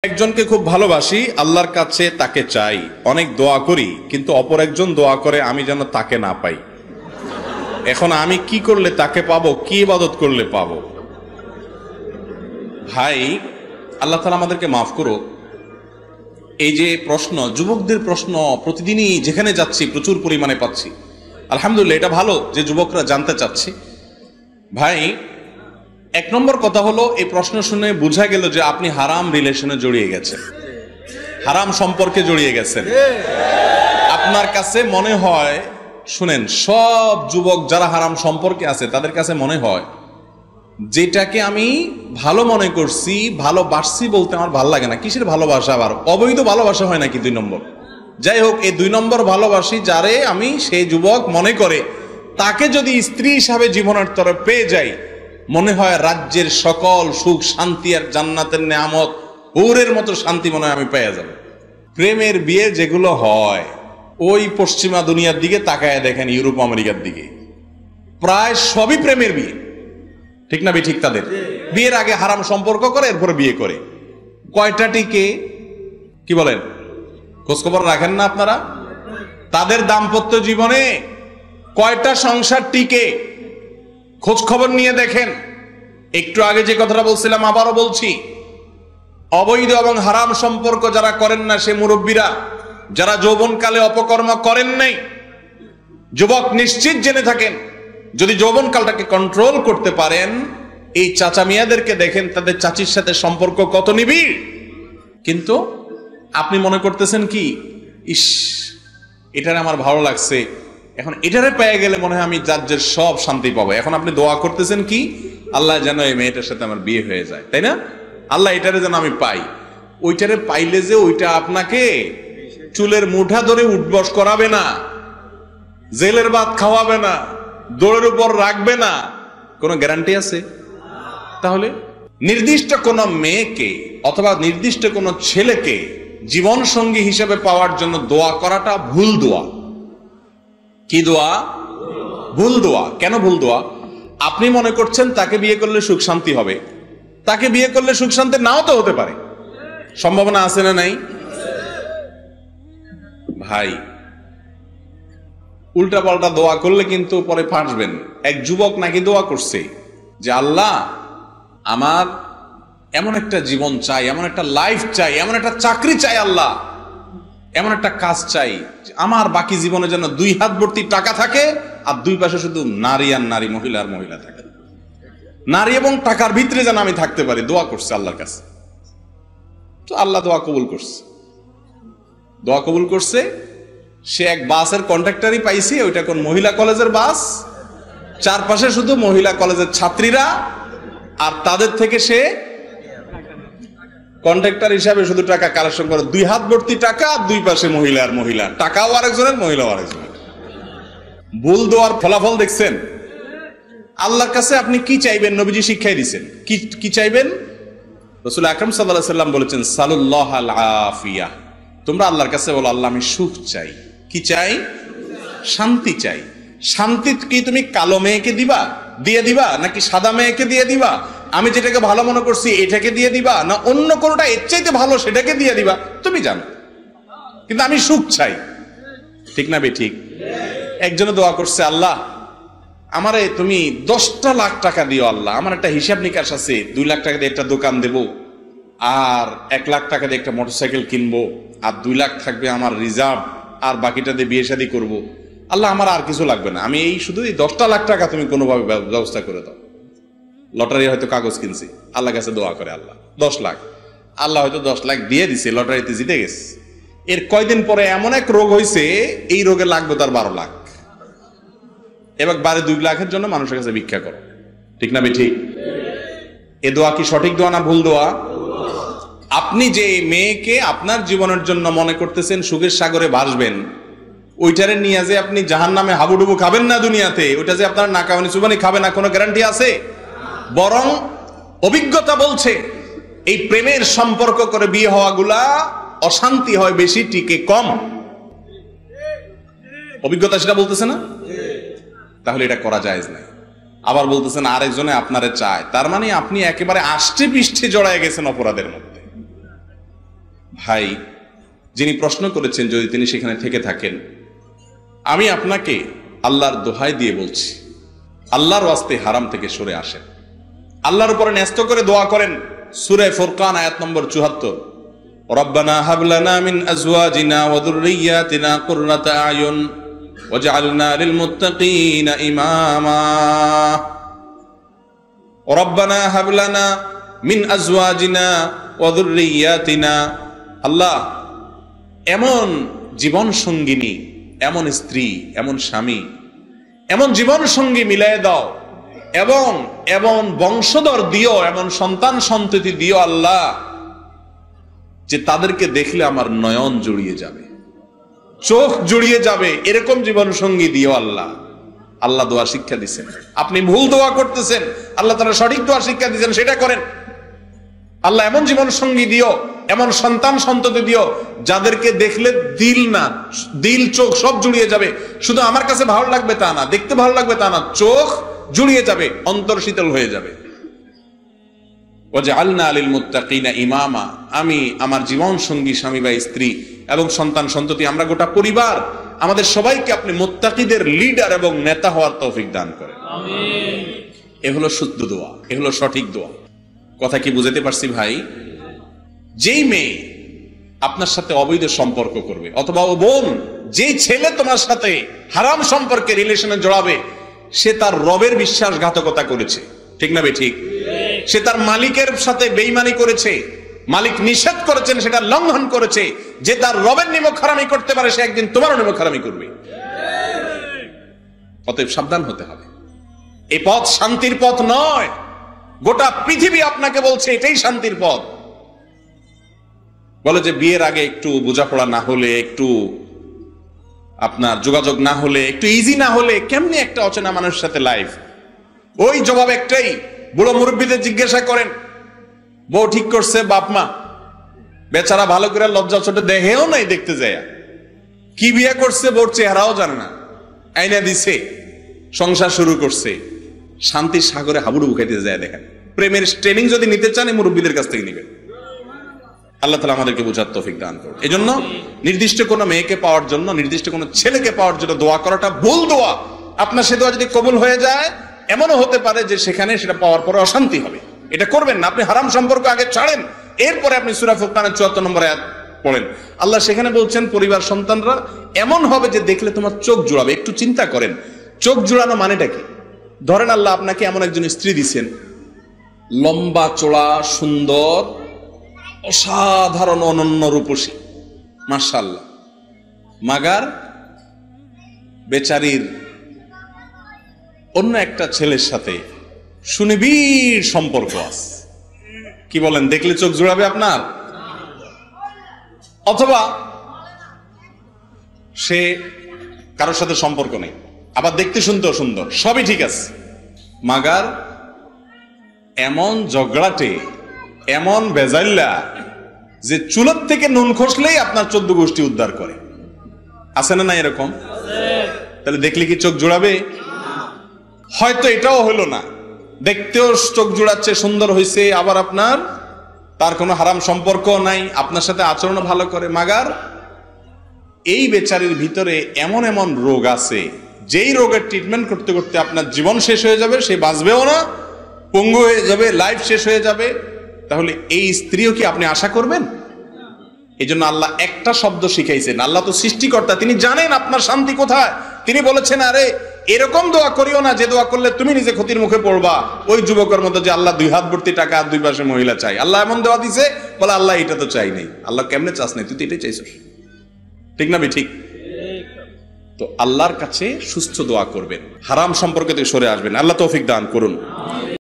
একজনকে খুব ভালোবাসি, আল্লাহর কাছে তাকে চাই, অনেক দোয়া করি, কিন্তু অপর একজন দোয়া করে আমি যেন তাকে না পাই। এখন আমি কি করলে তাকে পাবো, কি ইবাদত করলে পাবো? ভাই, আল্লাহ তাআলা আমাদেরকে মাফ করো। এই যে প্রশ্ন, যুবকদের প্রশ্ন প্রতিদিনই যেখানে যাচ্ছি প্রচুর পরিমাণে পাচ্ছি। আলহামদুলিল্লাহ, এটা ভালো যে যুবকরা জানতে চাচ্ছি। ভাই, এক নম্বর কথা হলো, এই প্রশ্ন শুনে বোঝা গেল যে আপনি হারাম রিলেশনে জড়িয়ে গেছেন, হারাম সম্পর্কে জড়িয়ে গেছেন। আপনার কাছে মনে হয়, শুনেন, সব যুবক যারা হারাম সম্পর্কে আছে তাদের কাছে মনে হয় যেটাকে আমি ভালো মনে করছি, ভালোবাসছি বলতে আমার ভালো লাগে না। কিসের ভালোবাসা? আবার অবৈধ ভালোবাসা হয় নাকি 2 নম্বর? যাই হোক, এই 2 নম্বর ভালোবাসি যারে আমি, সেই যুবক মনে করে তাকে যদি স্ত্রী হিসাবে জীবনের তরে পেয়ে যাই, মনে হয় রাজ্যের সকল সুখ শান্তি আর জান্নাতের নেয়ামত, হুরের মতো শান্তি মনে হয় আমি পেয়ে যাব। প্রেমের বিয়ে যেগুলো হয়, ওই পশ্চিমা দুনিয়ার দিকে তাকায় দেখেন, ইউরোপ আমেরিকার দিকে প্রায় সবই প্রেমের বিয়ে। ঠিক না? ঠিক। তাদের বিয়ের আগে হারাম সম্পর্ক করে, এরপরে বিয়ে করে। কয়টা টিকে? কি বলেন? খোঁজখবর রাখেন না আপনারা? তাদের দাম্পত্য জীবনে কয়টা সংসার টিকে খোঁজ খবর নিয়ে দেখেন। একটু আগে যে কথাটা বলছিলাম আবারও বলছি, অবৈধ এবং হারাম সম্পর্ক যারা করেন না, সে মুরব্বীরা যারা যৌবনকালে অপকর্ম করেন নাই, যুবক নিশ্চিত জেনে থাকেন, যদি যৌবনকালটাকে কন্ট্রোল করতে পারেন, এই চাচা মিয়াদেরকে দেখেন তাদের চাচির সাথে সম্পর্ক কত নিবিড়। কিন্তু আপনি মনে করতেছেন কি, ইস, এটারে আমার ভালো লাগছে, এখন এটারে পেয়ে গেলে মনে হয় আমি রাজ্যের সব শান্তি পাবো। এখন আপনি দোয়া করতেছেন কি, আল্লাহ যেন এই মেয়েটার সাথে আমার বিয়ে হয়ে যায়, তাই না? আল্লাহ এটারে যেন আমি পাই। ওইটারে পাইলে যে ওইটা আপনাকে চুলের মুঠা ধরে উঠবস করাবে না, জেলের ভাত খাওয়াবে না, দৌড়ের উপর রাখবে না, কোনো গ্যারান্টি আছে? তাহলে নির্দিষ্ট কোন মেয়েকে অথবা নির্দিষ্ট কোন ছেলেকে জীবন সঙ্গী হিসেবে পাওয়ার জন্য দোয়া করাটা ভুল দোয়া। কি দোয়া? ভুল দোয়া। কেন ভুল দোয়া? আপনি মনে করছেন তাকে বিয়ে করলে সুখ শান্তি হবে। তাকে বিয়ে করলে সুখ শান্তি নাও তো হতে পারে, সম্ভাবনা আছে না নাই? ভাই, উল্টা পাল্টা দোয়া করলে কিন্তু পরে ফাঁসবেন। এক যুবক নাকি দোয়া করছে যে, আল্লাহ, আমার এমন একটা জীবন চাই, এমন একটা লাইফ চাই, এমন একটা চাকরি চাই, আল্লাহ এমন একটা কাজ চাই, আমার বাকি জীবনে যেন 2 হাত ভর্তি টাকা থাকে আর 2 পাশে শুধু নারী আর নারী, মহিলা আর মহিলা থাকে। নারী এবং টাকার ভিতরে যেন আমি থাকতে পারি। দোয়া করছে আল্লাহর কাছে। তো আল্লাহ দোয়া কবুল করছে। দোয়া কবুল করছে। সে এক বাসের কন্ট্রাক্টরই পাইছে, ওইটা কোন মহিলা কলেজের বাস, চারপাশে শুধু মহিলা কলেজের ছাত্রীরা, আর তাদের থেকে সে কন্ট্রাক্টর হিসাবে শুধু টাকা কালেকশন করে। 2 হাত ভর্তি টাকা, 2 পাশে মহিলা আর মহিলা, টাকাও আরেকজনের, মহিলাও আরেকজনের। ভুল দোয়ার ফলাফল দেখছেন? আল্লাহর কাছে আপনি কি চাইবেন? নবীজি শিক্ষাই দিচ্ছেন। কি চাইবেন? রাসূল আকরাম সাল্লাল্লাহু আলাইহি ওয়াসাল্লাম বলেছেন, সালুল্লাহাল আফিয়া। তোমরা আল্লাহর কাছে বলো, আল্লাহ আমি সুখ চাই। কি চাই? শান্তি চাই। শান্তি কি তুমি কালো মেয়েকে দিয়ে দিবা নাকি সাদা মেয়েকে দিয়ে দিবা? আমি যেটাকে ভালো মনে করছি এটাকে দিয়ে দিবা, না অন্য কোনটা এর চাইতে ভালো সেটাকে দিয়ে দিবা? তুমি জানো, কিন্তু আমি সুখ চাই। ঠিক না ঠিক? একজনে দোয়া করছে, আল্লাহ আমারে তুমি 10টা লাখ টাকা দিও। আল্লাহ, আমার একটা হিসাব নিকাশ আছে, 2 লাখ টাকা দিয়ে একটা দোকান দেব, আর 1 লাখ টাকা দিয়ে একটা মোটরসাইকেল কিনবো, আর 2 লাখ থাকবে আমার রিজার্ভ, আর বাকিটা দিয়ে বিয়ে শাদী করবো। আল্লাহ, আমার আর কিছু লাগবে না, আমি এই শুধু এই 10টা লাখ টাকা তুমি কোনোভাবে ব্যবস্থা করে দাও। লটারি হয়তো কাগজ কিনছি, আল্লাহ কাছে দোয়া করে, আল্লাহ 10 লাখ। আল্লাহ হয়তো 10 লাখ দিয়ে দিছে, লটারিতে জিতে গেছে। এর কয়দিন পরে এমন এক রোগ হয়েছে, এই রোগে লাগবে তার 12 লাখ। এবার 2 লাখের জন্য মানুষের কাছে ভিক্ষা করো। ঠিক না ঠিক? এ দোয়া কি সঠিক দোয়া না ভুল দোয়া? আপনি যে মেয়েকে আপনার জীবনের জন্য মনে করতেছেন সুখের সাগরে ভাসবেন, ওইটারে নিয়ে যে আপনি জাহান্নামে হাবুডুবু খাবেন না দুনিয়াতে, ওইটা যে আপনার নাকাবানি চুবানি খাবে না, কোনো গ্যারান্টি আছে? বরং অভিজ্ঞতা বলছে এই প্রেমের সম্পর্ক করে বিয়ে হওয়াগুলা অশান্তি হয় বেশি, টিকে কম। অভিজ্ঞতা সেটা বলতেছে না? তাহলে এটা করা জায়েজ নাই। আবার বলতেছেন আরেকজনে আপনারে চায়, তার মানে আপনি একেবারে আষ্টে পৃষ্ঠে জড়ায় গেছেন অপরাধের মধ্যে। ভাই যিনি প্রশ্ন করেছেন, যদি তিনি সেখানে থেকে থাকেন, আমি আপনাকে আল্লাহর দোহাই দিয়ে বলছি, আল্লাহর ওয়াস্তে হারাম থেকে সরে আসেন, আল্লাহর উপরে ন্যস্ত করে দোয়া করেন। সূরা ফুরকান আয়াত নম্বর ৭৪, রব্বানা হাব লানা মিন আজওয়াজিনা ওয়া যুররিয়্যাতিনা কুররাতা আয়ুন ওয়াজআলনা লিল মুত্তাকিনা ইমামা। রব্বানা হাব লানা মিন আজওয়াজিনা ওয়া যুররিয়্যাতিনা, আল্লাহ এমন জীবন সঙ্গিনী, এমন স্ত্রী, এমন স্বামী, এমন জীবন সঙ্গী মিলাই দাও, এবং এমন বংশধর দিও, এমন সন্তান সন্ততি দিও আল্লাহ, যে তাদেরকে দেখলে আমার নয়ন জড়িয়ে যাবে, চোখ জড়িয়ে যাবে, এরকম জীবন সঙ্গী দিও আল্লাহ। আল্লাহ দোয়া শিক্ষা দিচ্ছেন। আপনি ভুল দোয়া করতেছেন, আল্লাহ তাআলা সঠিক দোয়া শিক্ষা দিচ্ছেন, সেটা করেন। আল্লাহ এমন জীবন সঙ্গী দিও, এমন সন্তান সন্ততি দিও, যাদেরকে দেখলে দিল চোখ সব জুড়িয়ে যাবে। শুধু আমার কাছে ভালো লাগবে তা না, দেখতে ভালো লাগবে তা না, চোখ জুড়িয়ে যাবে, অন্তর শীতল হয়ে যাবে। ওয়াজআলনা লিল মুত্তাকিনা ইমামা, আমি আমার জীবন সঙ্গী, স্বামী বা স্ত্রী এবং সন্তান সন্ততি, আমরা গোটা পরিবার, আমাদের সবাইকে আপনি মুত্তাকিদের লিডার এবং নেতা হওয়ার তৌফিক দান করেন। আমিন। এ হলো শুদ্ধ দোয়া, এ হলো সঠিক দোয়া। কথা কি বুঝাতে পারছি ভাই? যেই মেয়ে আপনার সাথে অবৈধ সম্পর্ক করবে, অথবা ও বোন, যেই ছেলে তোমার সাথে হারাম সম্পর্কে রিলেশনে জড়াবে, সে তার রবের বিশ্বাসঘাতকতা করেছে, ঠিক না ঠিক? সে তার মালিকের সাথে বেঈমানি করেছে, মালিক নিষেধ করেছেন সেটা লঙ্ঘন করেছে। যে তার রবের নিমক হারামি করতে পারে, সে একদিন তোমারও নিমক হারামি করবে। অতএব সাবধান হতে হবে। এই পথ শান্তির পথ নয়। গোটা পৃথিবী আপনাকে বলছে এটাই শান্তির পথ। বলে যে বিয়ের আগে একটু বোঝাপড়া না হলে, একটু আপনার যোগাযোগ না হলে, একটু ইজি না হলে কেমনি একটা অচেনা মানুষের সাথে লাইফ? ওই জবাব একটাই, বুড়ো মুরব্বীদের জিজ্ঞাসা করেন, বউ ঠিক করছে বাপ মা, বেচারা ভালো করে লজ্জা ছোট দেখেও নাই, দেখতে যায় কি বিয়ে করছে, বউর চেহারাও জানে না, আইনা দিছে, সংসার শুরু করছে, শান্তির সাগরে হাবুডুবু খাইতে যায়। দেখেন, প্রেমের ট্রেনিং যদি নিতে চান এই মুরব্বীদের কাছ থেকে নিবেন। আল্লাহ তাআলা আমাদেরকে বোঝার তৌফিক দান করুন। এজন্য নির্দিষ্ট কোনো মেয়েকে পাওয়ার জন্য, নির্দিষ্ট কোনো ছেলেকে পাওয়ার জন্য দোয়া করাটা ভুল দোয়া। আপনার সে দোয়া যদি কবুল হয়ে যায়, এমনও হতে পারে যে সেখানে সেটা পাওয়ার পরে অশান্তি হবে। এটা করবেন না। আপনি হারাম সম্পর্ক আগে ছাড়েন, এরপরে আপনি সূরা ফুরকানের ৭৪ নম্বর আয়াত পড়েন। আল্লাহ সেখানে বলছেন, পরিবার সন্তানরা এমন হবে যে দেখলে তোমার চোখ জুড়াবে। একটু চিন্তা করেন, চোখ জুড়ানো মানেটা কি? ধরেন আল্লাহ আপনাকে এমন একজন স্ত্রী দিচ্ছেন, লম্বা চোড়া, সুন্দর, অসাধারণ, অনন্য রূপসী, মাশাআল্লাহ। মাগার বেচারির অন্য একটা ছেলের সাথে সুনিবিড় সম্পর্ক আছে। কি বলেন, দেখলে চোখ জুড়াবে আপনার? অথবা সে কারোর সাথে সম্পর্ক নেই, আবার দেখতে শুনতেও সুন্দর, সবই ঠিক আছে, মাগার এমন ঝগড়াটে, এমন বেজাল্লা যে চুলোর থেকে নুন খসলেই আপনার 14 গোষ্ঠী উদ্ধার করে। আছে না? না এরকম? তাহলে দেখলে কি চোখ জোড়াবে? হয়তো এটাও হলো না, দেখতেও চোখ জোড়াচ্ছে, সুন্দর হয়েছে, আবার আপনার তার কোনো হারাম সম্পর্ক নাই, আপনার সাথে আচরণ ভালো করে, মাগার এই বেচারির ভিতরে এমন এমন রোগ আছে, যেই রোগের ট্রিটমেন্ট করতে করতে আপনার জীবন শেষ হয়ে যাবে, সে বাঁচবেও না, পঙ্গু হয়ে যাবে, লাইফ শেষ হয়ে যাবে। তাহলে এই স্ত্রীও কি আপনি আশা করবেন? এই জন্য আল্লাহ একটা শব্দ শিখাইছেন। আল্লাহ তো সৃষ্টিকর্তা, তিনি জানেন আপনার শান্তি কোথায়। তিনি বলেছেন, আরে এরকম দোয়া করিও না যে দোয়া করলে তুমি নিজে ক্ষতির মুখে পড়বা। ওই যুবকের মতো যে আল্লাহ 2 হাত ভর্তি টাকা আর 2 পাশে মহিলা চাই, আল্লাহ এমন দোয়া দিছে, বলে আল্লাহ এটা তো চাই নাই। আল্লাহ কেমনে চাস নাই? তুই তো এটাই চাইছিস, ঠিক না? ঠিক। তো আল্লাহর কাছে সুস্থ দোয়া করবেন, হারাম সম্পর্ক থেকে সরে আসবেন। আল্লাহ তৌফিক দান করুন।